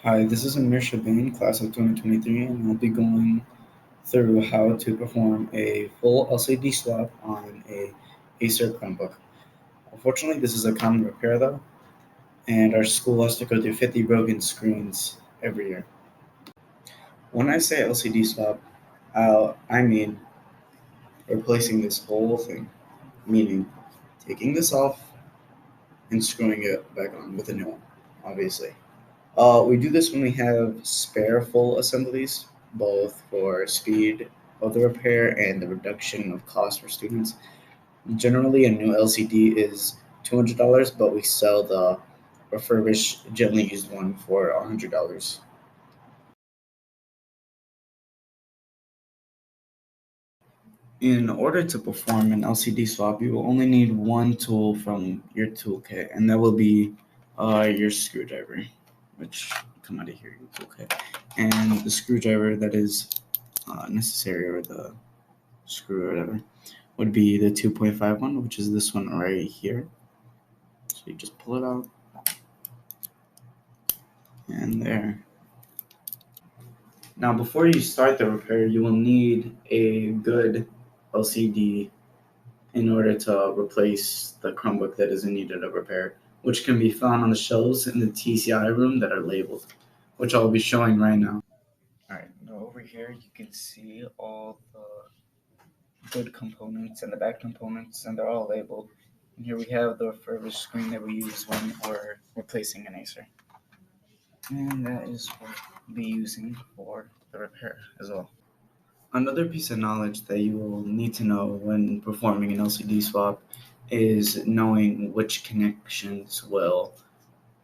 Hi, this is Ameer, class of 2023, and I'll be going through how to perform a full LCD swap on a Acer Chromebook. Unfortunately, this is a common repair though, and our school has to go through 50 broken screens every year. When I say LCD swap, I mean replacing this whole thing, meaning taking this off and screwing it back on with a new one, obviously. We do this when we have spare full assemblies, both for speed of the repair and the reduction of cost for students. Generally, a new LCD is $200, but we sell the refurbished, gently used one for $100. In order to perform an LCD swap, you will only need one tool from your toolkit, and that will be your screwdriver, which come out of here, your toolkit, and the screwdriver that is necessary, or the screw or whatever, would be the 2.5 one, which is this one right here. So you just pull it out, and there. Now, before you start the repair, you will need a good LCD in order to replace the Chromebook that is in need of repair, which can be found on the shelves in the TSI room that are labeled, which I'll be showing right now. All right, now over here you can see all the good components and the bad components, and they're all labeled. And here we have the refurbished screen that we use when we're replacing an Acer. And that is what we'll be using for the repair as well. Another piece of knowledge that you will need to know when performing an LCD swap is knowing which connections will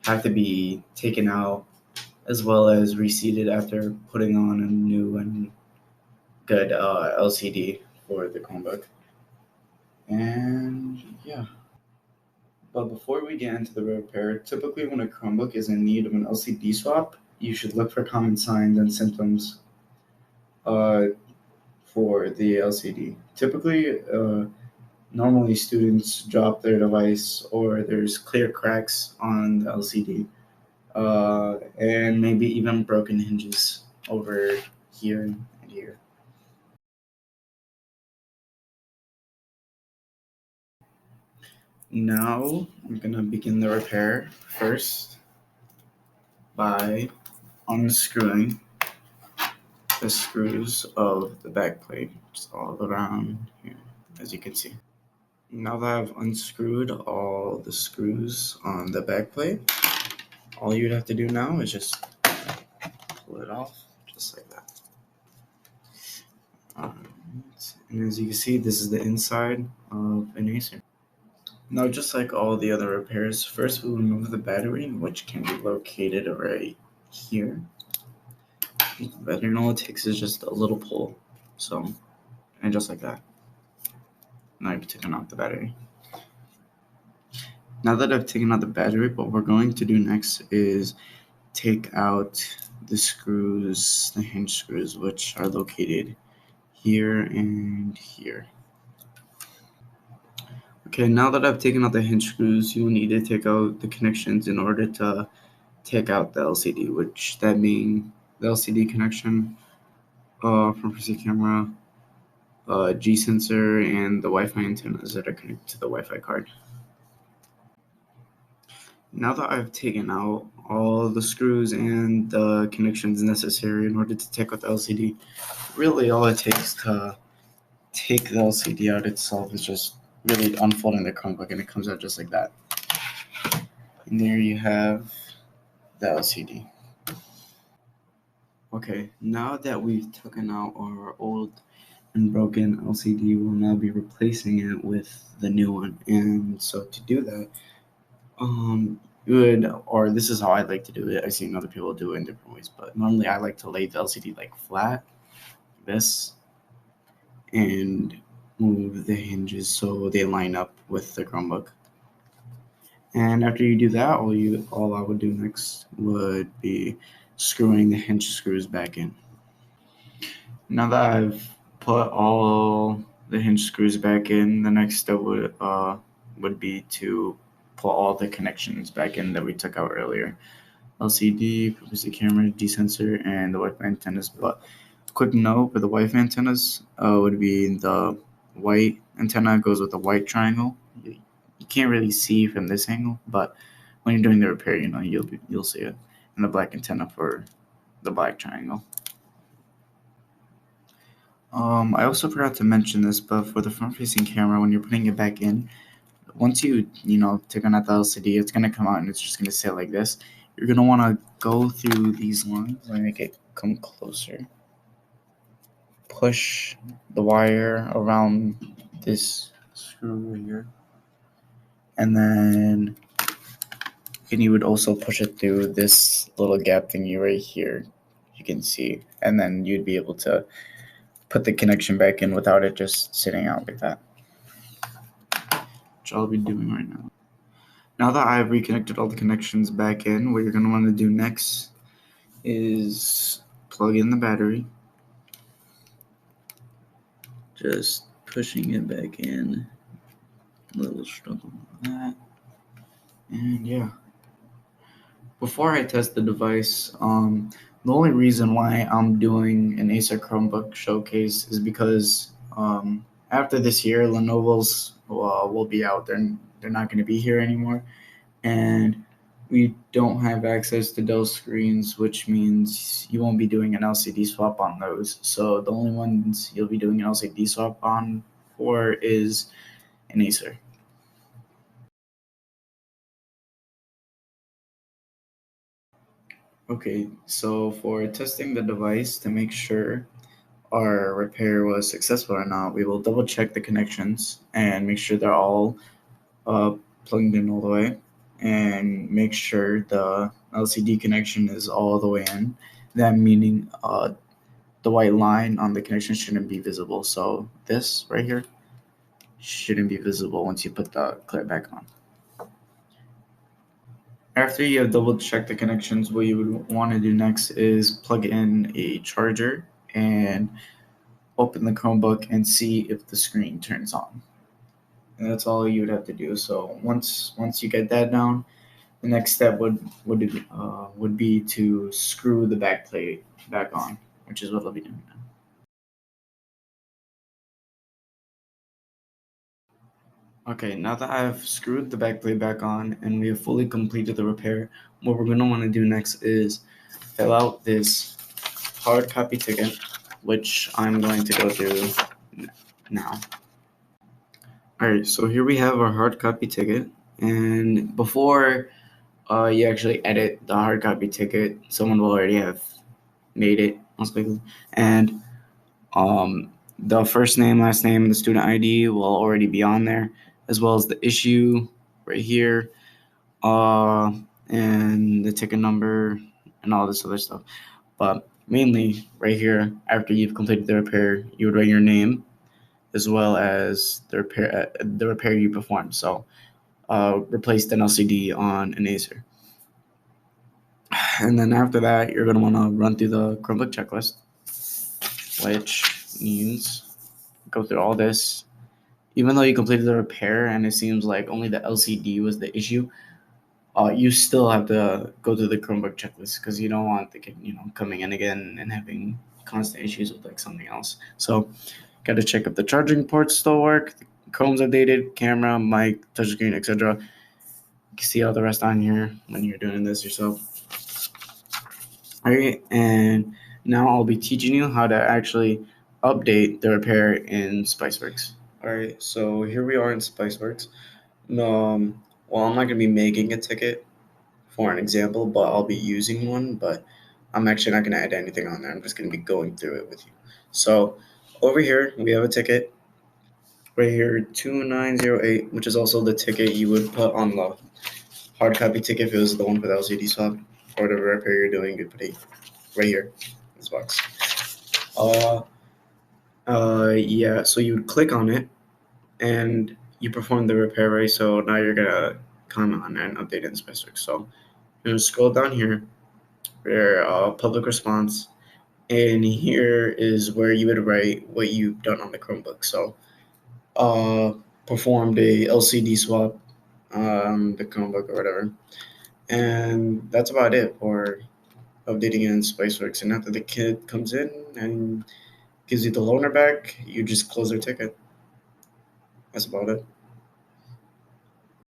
have to be taken out as well as reseated after putting on a new and good LCD for the Chromebook. And yeah. But before we get into the repair, typically when a Chromebook is in need of an LCD swap, you should look for common signs and symptoms uh, for the LCD. Typically, normally students drop their device or there's clear cracks on the LCD, and maybe even broken hinges over here and here. Now I'm gonna begin the repair first by unscrewing the screws of the back plate, just all around here, as you can see. Now that I've unscrewed all the screws on the back plate, all you'd have to do now is just pull it off, just like that. And as you can see, this is the inside of an Acer. Now, just like all the other repairs, first we'll remove the battery, which can be located right here. But all it takes is just a little pull, and just like that. Now I've taken out the battery. Now that I've taken out the battery, what we're going to do next is take out the screws, the hinge screws, which are located here and here. Okay, now that I've taken out the hinge screws, you will need to take out the connections in order to take out the LCD, which that being the LCD connection from PC camera, G sensor, and the Wi-Fi antennas that are connected to the Wi-Fi card. Now that I've taken out all the screws and the connections necessary in order to take out the LCD, really all it takes to take the LCD out itself is just really unfolding the Chromebook, and it comes out just like that. And there you have the LCD. Okay, now that we've taken out our old and broken LCD, we'll now be replacing it with the new one. And so to do that, this is how I like to do it. I've seen other people do it in different ways, but normally I like to lay the LCD like flat, this, and move the hinges so they line up with the Chromebook. And after you do that, all I would do next would be screwing the hinge screws back in. Now that I've put all the hinge screws back in, the next step would be to pull all the connections back in that we took out earlier. LCD, privacy camera, D-sensor, and the Wi-Fi antennas. But quick note for the Wi-Fi antennas would be the white antenna goes with the white triangle. You can't really see from this angle, but when you're doing the repair, you'll see it. And the black antenna for the black triangle. I also forgot to mention this, but for the front-facing camera, when you're putting it back in, once you take on that LCD, it's gonna come out and it's just gonna sit like this. You're gonna want to go through these lines. Let me make it come closer. Push the wire around this screw here, and then you would also push it through this little gap thingy right here. You can see, and then you'd be able to put the connection back in without it just sitting out like that, which I'll be doing right now. Now that I've reconnected all the connections back in, what you're going to want to do next is plug in the battery. Just pushing it back in. A little struggle with that. And yeah. Before I test the device, the only reason why I'm doing an Acer Chromebook showcase is because after this year, Lenovo's will be out. They're not going to be here anymore. And we don't have access to Dell screens, which means you won't be doing an LCD swap on those. So the only ones you'll be doing an LCD swap on for is an Acer. Okay, so for testing the device to make sure our repair was successful or not, we will double check the connections and make sure they're all plugged in all the way, and make sure the LCD connection is all the way in. That meaning the white line on the connection shouldn't be visible. So this right here shouldn't be visible once you put the clip back on. After you have double checked the connections, what you would want to do next is plug in a charger and open the Chromebook and see if the screen turns on. And that's all you would have to do. So once you get that down, the next step would be to screw the back plate back on, which is what I'll be doing now. Okay, now that I've screwed the back plate back on and we have fully completed the repair, what we're going to want to do next is fill out this hard copy ticket, which I'm going to go through now. Alright, so here we have our hard copy ticket, and before you actually edit the hard copy ticket, someone will already have made it, most likely, and the first name, last name, and the student ID will already be on there, as well as the issue right here, and the ticket number, and all this other stuff. But mainly, right here, after you've completed the repair, you would write your name, as well as the repair you performed. So, replaced an LCD on an Acer. And then after that, you're going to want to run through the Chromebook checklist, which means go through all this. Even though you completed the repair and it seems like only the LCD was the issue, you still have to go through the Chromebook checklist because you don't want the kid, coming in again and having constant issues with like something else. So, got to check if the charging ports still work, the Chrome's updated, camera, mic, touchscreen, etc. You can see all the rest on here when you're doing this yourself. All right, and now I'll be teaching you how to actually update the repair in Spiceworks. All right, so here we are in Spiceworks. Well, I'm not going to be making a ticket for an example, but I'll be using one, but I'm actually not going to add anything on there. I'm just going to be going through it with you. So over here, we have a ticket right here, 2908, which is also the ticket you would put on the hard copy ticket if it was the one for the LCD swap or whatever repair you're doing. You'd put it right here, this box. Yeah, so you would click on it and you perform the repair, right? So now you're gonna comment on and update it in Spiceworks. So you're gonna scroll down here where public response, and here is where you would write what you've done on the Chromebook. So performed a LCD swap on the Chromebook or whatever, And that's about it for updating it in Spiceworks. And after the kid comes in and gives you the loaner back, you just close their ticket. That's about it.